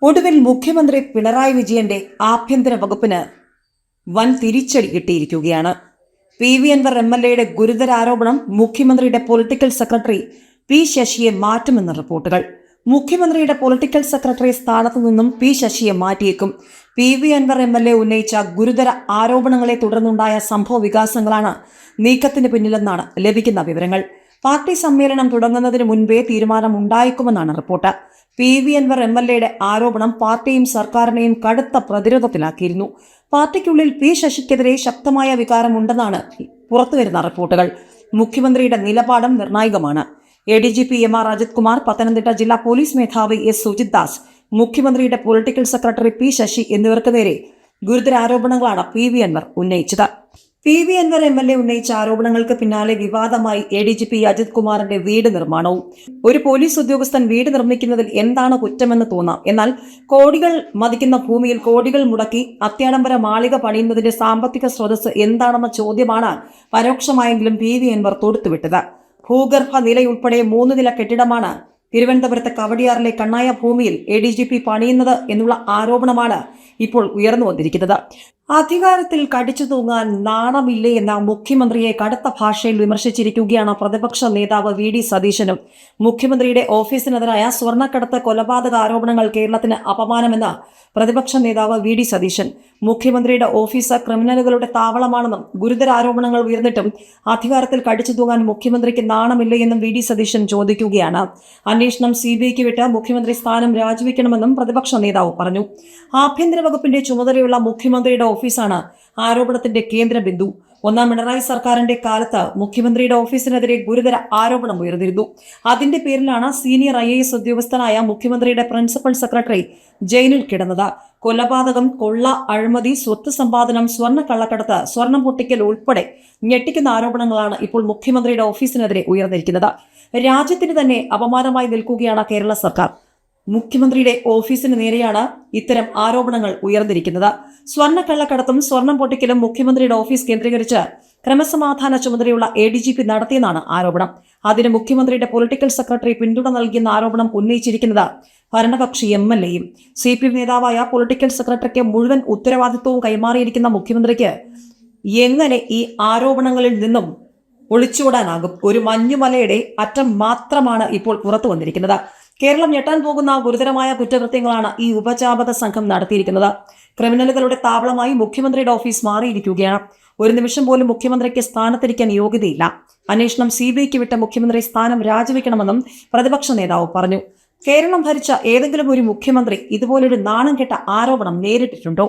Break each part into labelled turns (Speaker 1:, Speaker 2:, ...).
Speaker 1: ഒടുവിൽ മുഖ്യമന്ത്രി പിണറായി വിജയന്റെ ആഭ്യന്തര വകുപ്പിന് വൻ തിരിച്ചടി കിട്ടിയിരിക്കുകയാണ്. പി.വി. അൻവർ എം.എൽ.എയുടെ ഗുരുതര ആരോപണം മുഖ്യമന്ത്രിയുടെ പൊളിറ്റിക്കൽ സെക്രട്ടറി പി. ശശിയെ മാറ്റുമെന്ന റിപ്പോർട്ടുകൾ. മുഖ്യമന്ത്രിയുടെ പൊളിറ്റിക്കൽ സെക്രട്ടറി സ്ഥാനത്തു നിന്നും പി. ശശിയെ മാറ്റിയേക്കും. പി.വി. അൻവർ എം.എൽ.എ ഉന്നയിച്ച ഗുരുതര ആരോപണങ്ങളെ തുടർന്നുണ്ടായ സംഭവ വികാസങ്ങളാണ് നീക്കത്തിന് പിന്നിലെന്നാണ് ലഭിക്കുന്ന വിവരങ്ങൾ. പാർട്ടി സമ്മേളനം തുടങ്ങുന്നതിന് മുൻപേ തീരുമാനമുണ്ടായേക്കുമെന്നാണ് റിപ്പോർട്ട്. പി.വി. അൻവർ എം.എൽ.എയുടെ ആരോപണം പാർട്ടിയും സർക്കാരിനെയും കടുത്ത പ്രതിരോധത്തിലാക്കിയിരുന്നു. പാർട്ടിക്കുള്ളിൽ പി. ശശിക്കെതിരെ ശക്തമായ വികാരമുണ്ടെന്നാണ് പുറത്തുവരുന്ന റിപ്പോർട്ടുകൾ. മുഖ്യമന്ത്രിയുടെ നിലപാടും നിർണായകമാണ്. ADGP M.R. അജിത് കുമാർ, പത്തനംതിട്ട ജില്ലാ പോലീസ് മേധാവി S. സുജിത് ദാസ്, മുഖ്യമന്ത്രിയുടെ പൊളിറ്റിക്കൽ സെക്രട്ടറി പി. ശശി എന്നിവർക്ക് നേരെ ഗുരുതര ആരോപണങ്ങളാണ് പി.വി. അൻവർ ഉന്നയിച്ചത്. പി.വി. അൻവർ എം.എൽ.എ ഉന്നയിച്ച ആരോപണങ്ങൾക്ക് പിന്നാലെ വിവാദമായി ADGP അജിത് കുമാറിന്റെ വീട് നിർമ്മാണവും. ഒരു പോലീസ് ഉദ്യോഗസ്ഥൻ വീട് നിർമ്മിക്കുന്നതിൽ എന്താണ് കുറ്റമെന്ന് തോന്നാം. എന്നാൽ കോടികൾ മതിക്കുന്ന ഭൂമിയിൽ കോടികൾ മുടക്കി അത്യാഡംബര മാളിക പണിയുന്നതിന്റെ സാമ്പത്തിക സ്രോതസ് എന്താണെന്ന ചോദ്യമാണ് പരോക്ഷമായെങ്കിലും പി.വി. അൻവർ തൊടുത്തുവിട്ടത്. ഭൂഗർഭ നിലയുൾപ്പെടെ 3 നില കെട്ടിടമാണ് തിരുവനന്തപുരത്തെ കവടിയാറിലെ കണ്ണായ ഭൂമിയിൽ ADGP പണിയുന്നത് എന്നുള്ള ആരോപണമാണ് ഇപ്പോൾ ഉയർന്നു വന്നിരിക്കുന്നത്. അധികാരത്തിൽ കടിച്ചു തൂങ്ങാൻ നാണമില്ലേ എന്ന മുഖ്യമന്ത്രിയെ കടുത്ത ഭാഷയിൽ വിമർശിച്ചിരിക്കുകയാണ് പ്രതിപക്ഷ നേതാവ് VD സതീശനും. മുഖ്യമന്ത്രിയുടെ ഓഫീസിനെതിരായ സ്വർണ്ണക്കടത്ത് കൊലപാതക ആരോപണങ്ങൾ കേരളത്തിന് അപമാനമെന്ന് പ്രതിപക്ഷ നേതാവ് VD സതീശൻ. മുഖ്യമന്ത്രിയുടെ ഓഫീസ് ക്രിമിനലുകളുടെ താവളമാണെന്നും ഗുരുതര ആരോപണങ്ങൾ ഉയർന്നിട്ടും അധികാരത്തിൽ കടിച്ചു തൂങ്ങാൻ മുഖ്യമന്ത്രിക്ക് നാണമില്ലേ എന്നും VD സതീശൻ ചോദിക്കുകയാണ്. അന്വേഷണം CBIക്ക് വിട്ട് മുഖ്യമന്ത്രി സ്ഥാനം രാജിവെക്കണമെന്നും പ്രതിപക്ഷ നേതാവ് പറഞ്ഞു. ആഭ്യന്തര വകുപ്പിന്റെ ചുമതലയുള്ള മുഖ്യമന്ത്രിയുടെ ഓഫീസാണ് ആരോപണത്തിന്റെ കേന്ദ്ര ബിന്ദു. ഒന്നാം പിണറായി സർക്കാരിന്റെ കാലത്ത് മുഖ്യമന്ത്രിയുടെ ഓഫീസിനെതിരെ ഗുരുതര ആരോപണം ഉയർന്നിരുന്നു. അതിന്റെ പേരിലാണ് സീനിയർ IAS ഉദ്യോഗസ്ഥനായ മുഖ്യമന്ത്രിയുടെ പ്രിൻസിപ്പൽ സെക്രട്ടറി ജയിലിൽ കിടന്നത്. കൊലപാതകം, കൊള്ള, അഴിമതി, സ്വത്ത് സമ്പാദനം, സ്വർണ്ണ കള്ളക്കടത്ത്, സ്വർണം പൊട്ടിക്കൽ ഉൾപ്പെടെ ഞെട്ടിക്കുന്ന ആരോപണങ്ങളാണ് ഇപ്പോൾ മുഖ്യമന്ത്രിയുടെ ഓഫീസിനെതിരെ ഉയർന്നിരിക്കുന്നത്. രാജ്യത്തിന് തന്നെ അപമാനമായി നിൽക്കുകയാണ് കേരള സർക്കാർ. മുഖ്യമന്ത്രിയുടെ ഓഫീസിന് നേരെയാണ് ഇത്തരം ആരോപണങ്ങൾ ഉയർന്നിരിക്കുന്നത്. സ്വർണ്ണക്കള്ളക്കടത്തും സ്വർണം പൊട്ടിക്കലും മുഖ്യമന്ത്രിയുടെ ഓഫീസ് കേന്ദ്രീകരിച്ച് ക്രമസമാധാന ചുമതലയുള്ള ADGP നടത്തിയെന്നാണ് ആരോപണം. അതിന് മുഖ്യമന്ത്രിയുടെ പൊളിറ്റിക്കൽ സെക്രട്ടറി പിന്തുണ നൽകിയെന്ന ആരോപണം ഉന്നയിച്ചിരിക്കുന്നത് ഭരണകക്ഷി MLAയും. CPM നേതാവായ പൊളിറ്റിക്കൽ സെക്രട്ടറിക്ക് മുഴുവൻ ഉത്തരവാദിത്വവും കൈമാറിയിരിക്കുന്ന മുഖ്യമന്ത്രിക്ക് എങ്ങനെ ഈ ആരോപണങ്ങളിൽ നിന്നും ഒളിച്ചോടാനാകും? ഒരു മഞ്ഞുമലയുടെ അറ്റം മാത്രമാണ് ഇപ്പോൾ പുറത്തു വന്നിരിക്കുന്നത്. കേരളം ഞെട്ടാൻ പോകുന്ന ഗുരുതരമായ കുറ്റകൃത്യങ്ങളാണ് ഈ ഉപജാപക സംഘം നടത്തിയിരിക്കുന്നത്. ക്രിമിനലുകളുടെ താവളമായി മുഖ്യമന്ത്രിയുടെ ഓഫീസ് മാറിയിരിക്കുകയാണ്. ഒരു നിമിഷം പോലും മുഖ്യമന്ത്രിക്ക് സ്ഥാനത്തിരിക്കാൻ യോഗ്യതയില്ല. അന്വേഷണം CBIക്ക് വിട്ട് മുഖ്യമന്ത്രി സ്ഥാനം രാജിവെക്കണമെന്നും പ്രതിപക്ഷ നേതാവ് പറഞ്ഞു. കേരളം ഭരിച്ച ഏതെങ്കിലും ഒരു മുഖ്യമന്ത്രി ഇതുപോലൊരു നാണം കെട്ട ആരോപണം നേരിട്ടിട്ടുണ്ടോ?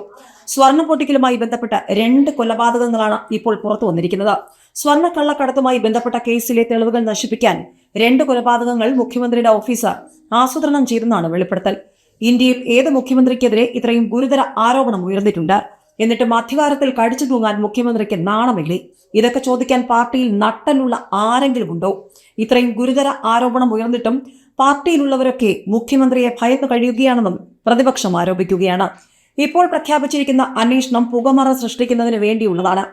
Speaker 1: സ്വർണ്ണ പൊട്ടിക്കലുമായി ബന്ധപ്പെട്ട 2 കൊലപാതകങ്ങളാണ് ഇപ്പോൾ പുറത്തു വന്നിരിക്കുന്നത്. സ്വർണ്ണ കള്ളക്കടത്തുമായി ബന്ധപ്പെട്ട കേസിലെ തെളിവുകൾ നശിപ്പിക്കാൻ 2 കൊലപാതകങ്ങൾ മുഖ്യമന്ത്രിയുടെ ഓഫീസ് ആസൂത്രണം ചെയ്തെന്നാണ് വെളിപ്പെടുത്തൽ. ഇന്ത്യയിൽ ഏത് മുഖ്യമന്ത്രിക്കെതിരെ ഇത്രയും ഗുരുതര ആരോപണം ഉയർന്നിട്ടുണ്ട്? എന്നിട്ടും അധികാരത്തിൽ കടിച്ചു തൂങ്ങാൻ മുഖ്യമന്ത്രിക്ക് നാണമില്ലേ? ഇതൊക്കെ ചോദിക്കാൻ പാർട്ടിയിൽ നട്ടലുള്ള ആരെങ്കിലും ഉണ്ടോ? ഇത്രയും ഗുരുതര ആരോപണം ഉയർന്നിട്ടും പാർട്ടിയിലുള്ളവരൊക്കെ മുഖ്യമന്ത്രിയെ ഭയന്നു കഴിയുകയാണെന്നും പ്രതിപക്ഷം ആരോപിക്കുകയാണ്. ഇപ്പോൾ പ്രഖ്യാപിച്ചിരിക്കുന്ന അന്വേഷണം പുകമറ സൃഷ്ടിക്കുന്നതിന് വേണ്ടിയുള്ളതാണ്.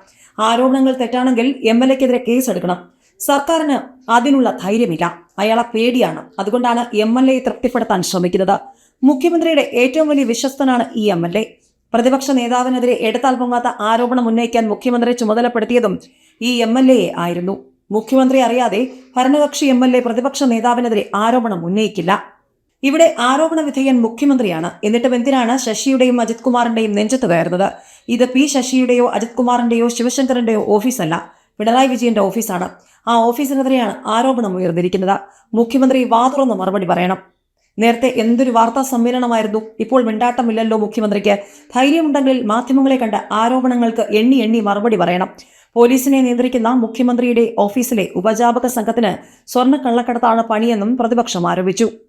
Speaker 1: ആരോപണങ്ങൾ തെറ്റാണെങ്കിൽ MLAക്കെതിരെ കേസെടുക്കണം. സർക്കാരിന് അതിനുള്ള ധൈര്യമില്ല. അയാളെ പേടിയാണ്. അതുകൊണ്ടാണ് MLAയെ തൃപ്തിപ്പെടുത്താൻ ശ്രമിക്കുന്നത്. മുഖ്യമന്ത്രിയുടെ ഏറ്റവും വലിയ വിശ്വസ്തനാണ് ഈ MLA. പ്രതിപക്ഷ നേതാവിനെതിരെ എടുത്താൽ പൊങ്ങാത്ത ആരോപണം ഉന്നയിക്കാൻ മുഖ്യമന്ത്രി ചുമതലപ്പെടുത്തിയതും ഈ MLAയെ ആയിരുന്നു. മുഖ്യമന്ത്രി അറിയാതെ ഭരണകക്ഷി MLA പ്രതിപക്ഷ നേതാവിനെതിരെ ആരോപണം ഉന്നയിക്കില്ല. ഇവിടെ ആരോപണ വിധേയൻ മുഖ്യമന്ത്രിയാണ്. എന്നിട്ടും എന്തിനാണ് ശശിയുടെയും അജിത് കുമാറിന്റെയും നെഞ്ചത്ത് കയറുന്നത്? ഇത് P. ശശിയുടെയോ അജിത് കുമാറിന്റെയോ ശിവശങ്കറിന്റെയോ ഓഫീസല്ല, പിണറായി വിജയന്റെ ഓഫീസാണ്. ആ ഓഫീസിനെതിരെയാണ് ആരോപണം ഉയർന്നിരിക്കുന്നത്. മുഖ്യമന്ത്രി വാതുറന്ന് മറുപടി പറയണം. നേരത്തെ എന്തൊരു വാർത്താ സമ്മേളനമായിരുന്നു. ഇപ്പോൾ മിണ്ടാട്ടമില്ലല്ലോ മുഖ്യമന്ത്രിക്ക്. ധൈര്യമുണ്ടെങ്കിൽ മാധ്യമങ്ങളെ കണ്ട് ആരോപണങ്ങൾക്ക് എണ്ണി മറുപടി പറയണം. പോലീസിനെ നിയന്ത്രിക്കുന്ന മുഖ്യമന്ത്രിയുടെ ഓഫീസിലെ ഉപജാപക സംഘത്തിന് സ്വർണ്ണ കള്ളക്കടത്താണ് പണിയെന്നും പ്രതിപക്ഷം ആരോപിച്ചു.